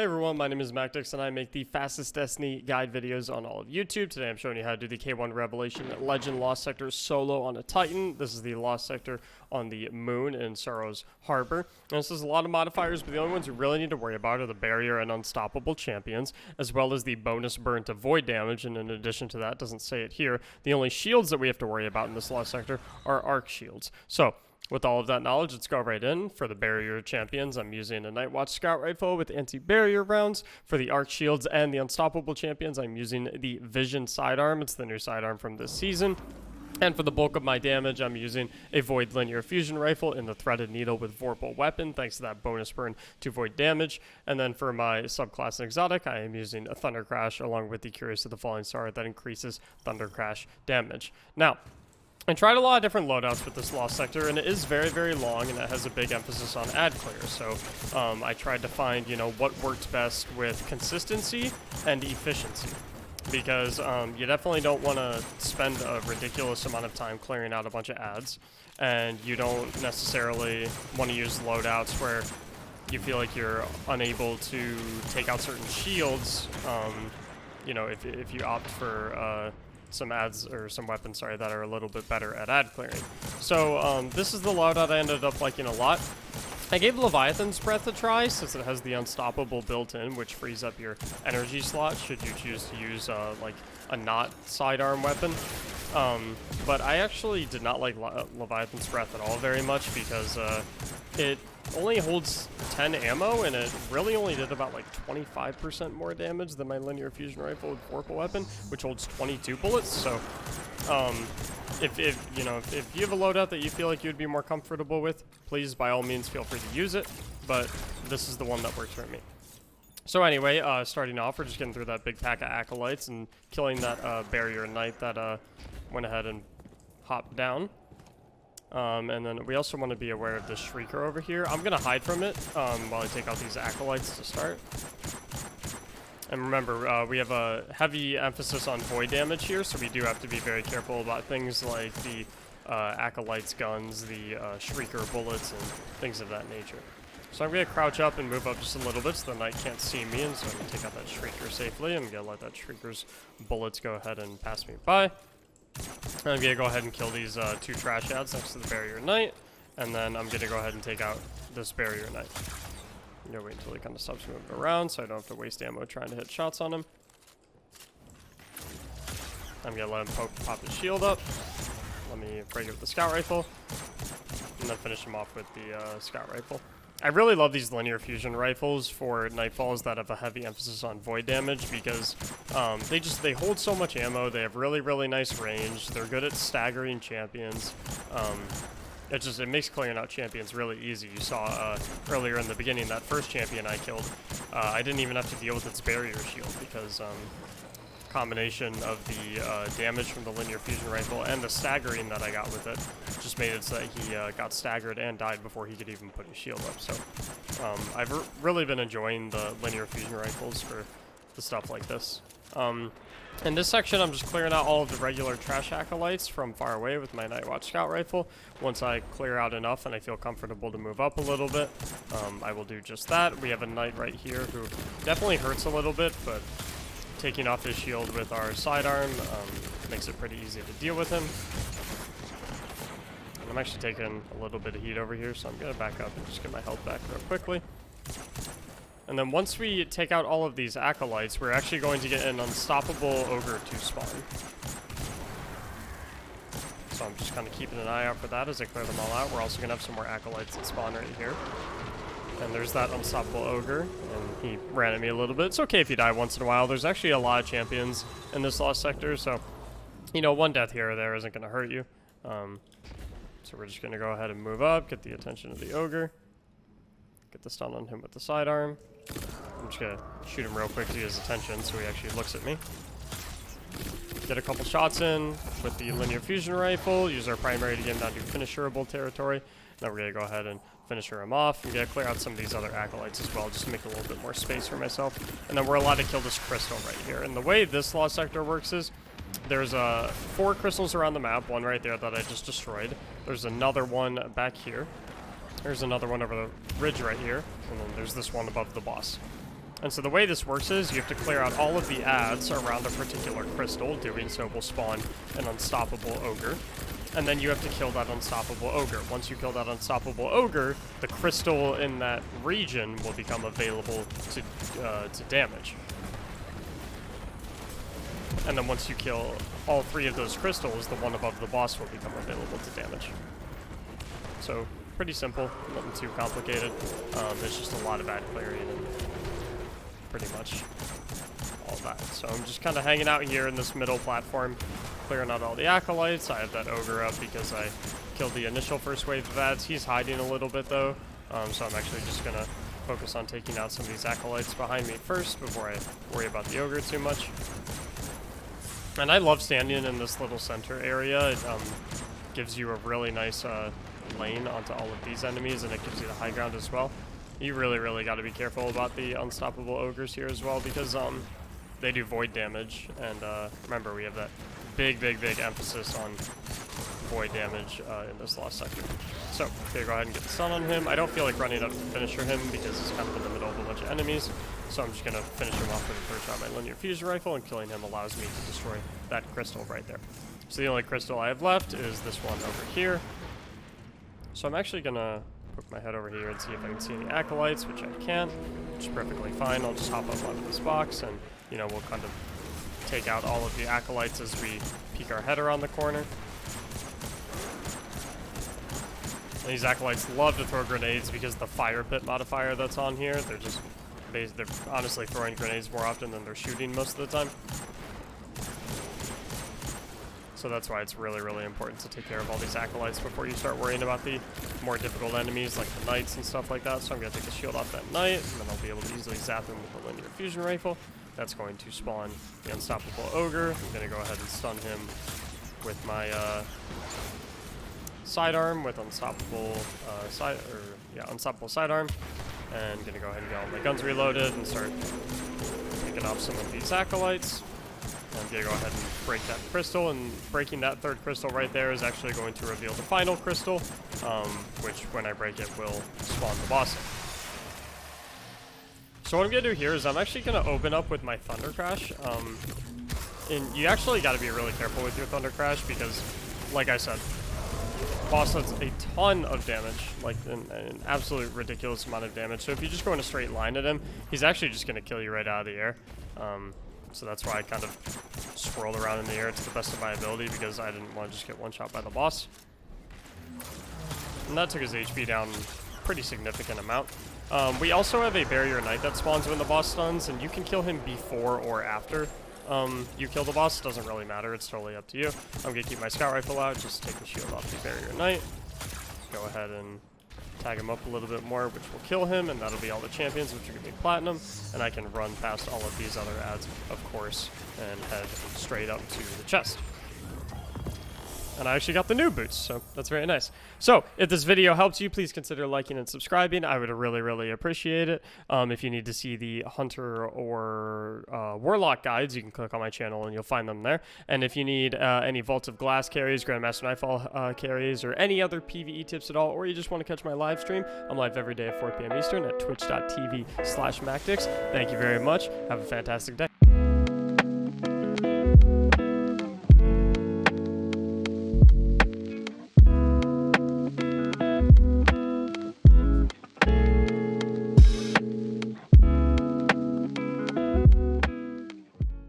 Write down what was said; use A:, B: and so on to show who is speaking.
A: Hey everyone, my name is Mactics and I make the fastest Destiny guide videos on all of YouTube. Today I'm showing you how to do the K1 Revelation Legend Lost Sector solo on a Titan. This is the Lost Sector on the moon in Sorrow's Harbor. And this is a lot of modifiers, but the only ones you really need to worry about are the Barrier and Unstoppable champions, as well as the bonus burn to void damage. And in addition to that, doesn't say it here, the only shields that we have to worry about in this Lost Sector are arc shields. So, with all of that knowledge, let's go right in. For the Barrier champions, I'm using a Nightwatch Scout Rifle with anti-barrier rounds. For the Arc Shields and the Unstoppable champions, I'm using the Vision Sidearm. It's the new sidearm from this season. And for the bulk of my damage, I'm using a Void Linear Fusion Rifle in the Threaded Needle with Vorpal Weapon, thanks to that bonus burn to Void damage. And then for my subclass and exotic, I am using a Thunder Crash along with the Curious of the Falling Star that increases Thunder Crash damage. Now, I tried a lot of different loadouts with this Lost Sector, and it is very, very long, and it has a big emphasis on ad clear. So I tried to find, what worked best with consistency and efficiency. Because you definitely don't want to spend a ridiculous amount of time clearing out a bunch of ads, and you don't necessarily want to use loadouts where you feel like you're unable to take out certain shields, if you opt for some ads or some weapons, that are a little bit better at ad clearing. So this is the loadout I ended up liking a lot. I gave Leviathan's Breath a try since it has the Unstoppable built in, which frees up your energy slot should you choose to use like a not sidearm weapon. But I actually did not like Leviathan's Breath at all very much because it only holds 10 ammo, and it really only did about like 25% more damage than my Linear Fusion Rifle with Vorpal Weapon, which holds 22 bullets. So, if you have a loadout that you feel like you'd be more comfortable with, please by all means feel free to use it. But this is the one that works for me. So anyway, starting off, we're just getting through that big pack of acolytes and killing that barrier knight that went ahead and hopped down. And then we also want to be aware of the Shrieker over here. I'm going to hide from it while I take out these acolytes to start. And remember, we have a heavy emphasis on void damage here, so we do have to be very careful about things like the acolytes' guns, the Shrieker bullets, and things of that nature. So I'm going to crouch up and move up just a little bit so the knight can't see me, and so I'm going to take out that Shrieker safely. I'm going to let that Shrieker's bullets go ahead and pass me by. I'm going to go ahead and kill these two trash ads next to the Barrier Knight, and then I'm going to go ahead and take out this Barrier Knight. I'm going to wait until he kind of stops moving around so I don't have to waste ammo trying to hit shots on him. I'm going to let him pop his shield up. Let me break it with the Scout Rifle, and then finish him off with the Scout Rifle. I really love these Linear Fusion Rifles for Nightfalls that have a heavy emphasis on void damage because they hold so much ammo. They have really, really nice range. They're good at staggering champions. It makes clearing out champions really easy. You saw earlier in the beginning that first champion I killed, I didn't even have to deal with its barrier shield because combination of the damage from the Linear Fusion Rifle and the staggering that I got with it just made it so that he got staggered and died before he could even put his shield up. So I've really been enjoying the Linear Fusion Rifles for the stuff like this. In this section, I'm just clearing out all of the regular trash acolytes from far away with my Nightwatch Scout Rifle. Once I clear out enough and I feel comfortable to move up a little bit, I will do just that. We have a knight right here who definitely hurts a little bit, but taking off his shield with our sidearm makes it pretty easy to deal with him. And I'm actually taking a little bit of heat over here, so I'm going to back up and just get my health back real quickly. And then once we take out all of these acolytes, we're actually going to get an Unstoppable Ogre to spawn. So I'm just kind of keeping an eye out for that as I clear them all out. We're also going to have some more acolytes that spawn right here. And there's that Unstoppable Ogre, and he ran at me a little bit. It's okay if you die once in a while. There's actually a lot of champions in this Lost Sector, so, one death here or there isn't going to hurt you. So we're just going to go ahead and move up, get the attention of the Ogre, get the stun on him with the sidearm. I'm just going to shoot him real quick to get his attention so he actually looks at me. Get a couple shots in with the Linear Fusion Rifle, use our primary to get him down to finisherable territory. Now we're going to go ahead and finisher him off. I'm going to clear out some of these other acolytes as well, just to make a little bit more space for myself. And then we're allowed to kill this crystal right here. And the way this Lost Sector works is there's 4 crystals around the map, one right there that I just destroyed. There's another one back here. There's another one over the ridge right here. And then there's this one above the boss. And so the way this works is you have to clear out all of the ads around a particular crystal. Doing so will spawn an unstoppable ogre. And then you have to kill that unstoppable ogre. Once you kill that unstoppable ogre, the crystal in that region will become available to damage. And then once you kill all 3 of those crystals, the one above the boss will become available to damage. So, pretty simple, nothing too complicated. There's just a lot of ad clearing and pretty much all that. So I'm just kind of hanging out here in this middle platform, clearing out all the acolytes. I have that ogre up because I killed the initial first wave of ads. He's hiding a little bit though, so I'm actually just gonna focus on taking out some of these acolytes behind me first before I worry about the ogre too much. And I love standing in this little center area. It gives you a really nice lane onto all of these enemies, and it gives you the high ground as well. You really got to be careful about the unstoppable ogres here as well, because they do void damage, and remember, we have that big emphasis on void damage in this lost sector. So, okay, go ahead and get the stun on him. I don't feel like running up to finisher him because he's kind of in the middle of a bunch of enemies, so I'm just going to finish him off with a third shot of my linear fusion rifle, and killing him allows me to destroy that crystal right there. So the only crystal I have left is this one over here. So I'm actually going to poke my head over here and see if I can see any acolytes, which I can't, which is perfectly fine. I'll just hop up onto this box, and, you know, we'll kind of take out all of the acolytes as we peek our head around the corner. And these acolytes love to throw grenades because the fire pit modifier that's on here, they're honestly throwing grenades more often than they're shooting most of the time. So that's why it's really important to take care of all these acolytes before you start worrying about the more difficult enemies like the knights and stuff like that. So I'm going to take the shield off that knight, and then I'll be able to easily zap him with the linear fusion rifle. That's going to spawn the unstoppable ogre. I'm going to go ahead and stun him with my sidearm with unstoppable unstoppable sidearm, and I'm going to go ahead and get all my guns reloaded and start picking off some of these acolytes. I'm going to go ahead and break that crystal, and breaking that third crystal right there is actually going to reveal the final crystal, which when I break it will spawn the boss. So what I'm going to do here is I'm actually going to open up with my Thunder Crash. And you actually got to be really careful with your Thunder Crash because, like I said, boss does a ton of damage, like an absolute ridiculous amount of damage. So if you just go in a straight line at him, he's actually just going to kill you right out of the air. So that's why I kind of swirled around in the air to the best of my ability, because I didn't want to just get one shot by the boss. And that took his HP down a pretty significant amount. We also have a barrier knight that spawns when the boss stuns, and you can kill him before or after you kill the boss. It doesn't really matter, it's totally up to you. I'm going to keep my scout rifle out, just take the shield off the barrier knight. Go ahead and tag him up a little bit more, which will kill him, and that'll be all the champions, which are going to be platinum, and I can run past all of these other ads, of course, and head straight up to the chest. And I actually got the new boots, so that's very nice. So, if this video helped you, please consider liking and subscribing. I would really appreciate it. If you need to see the Hunter or Warlock guides, you can click on my channel and you'll find them there. And if you need any Vault of Glass carries, Grandmaster Nightfall carries, or any other PvE tips at all, or you just want to catch my live stream, I'm live every day at 4 p.m. Eastern at twitch.tv/Mactics. Thank you very much. Have a fantastic day.